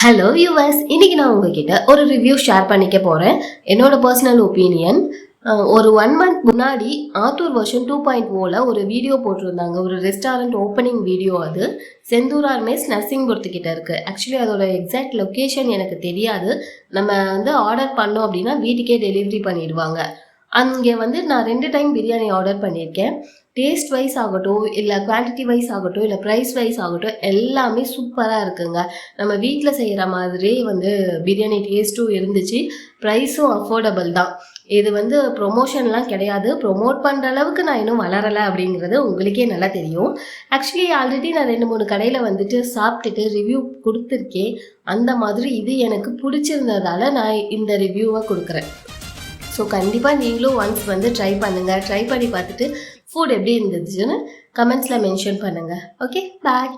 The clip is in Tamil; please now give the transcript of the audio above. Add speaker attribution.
Speaker 1: ஹலோ யூவர்ஸ், இன்னைக்கு நான் உங்ககிட்ட ஒரு ரிவ்யூ ஷேர் பண்ணிக்க போகிறேன். என்னோட பர்சனல் ஒப்பீனியன். ஒரு 1 மந்த் முன்னாடி ஆத்தூர் வெர்ஷன் 2.0ல ஒரு வீடியோ போட்டிருந்தாங்க. ஒரு ரெஸ்டாரண்ட் ஓப்பனிங் வீடியோ. அது செந்தூரார் மெஸ் நர்சிங்புரத்துக்கிட்ட இருக்குது. ஆக்சுவலி அதோட எக்ஸாக்ட் லொக்கேஷன் எனக்கு தெரியாது. நம்ம ஆர்டர் பண்ணோம் அப்படின்னா வீட்டுக்கே டெலிவரி பண்ணிடுவாங்க. அங்கே நான் 2 டைம் பிரியாணி ஆர்டர் பண்ணியிருக்கேன். டேஸ்ட் வைஸ் ஆகட்டும், இல்லை குவான்டிட்டி வைஸ் ஆகட்டும், இல்லை ப்ரைஸ் வைஸ் ஆகட்டும், எல்லாமே சூப்பராக இருக்குங்க. நம்ம வீட்டில் செய்கிற மாதிரியே பிரியாணி டேஸ்ட்டும் இருந்துச்சு. ப்ரைஸும் அஃபோர்டபுள் தான். இது ப்ரொமோஷன்லாம் கிடையாது. ப்ரொமோட் பண்ணுற அளவுக்கு நான் இன்னும் வளரலை அப்படிங்கிறது உங்களுக்கே நல்லா தெரியும். ஆக்சுவலி ஆல்ரெடி நான் 2-3 கடையில் சாப்பிட்டுட்டு ரிவ்யூ கொடுத்துருக்கேன். அந்த மாதிரி இது எனக்கு பிடிச்சிருந்ததால் நான் இந்த ரிவ்யூவை கொடுக்குறேன். ஸோ கண்டிப்பாக நீங்களும் ஒன்ஸ் ட்ரை பண்ணுங்கள். ட்ரை பண்ணி பார்த்துட்டு ஃபுட் எப்படி இருந்துச்சுன்னு கமெண்ட்ஸில் மென்ஷன் பண்ணுங்கள். ஓகே, பாய்.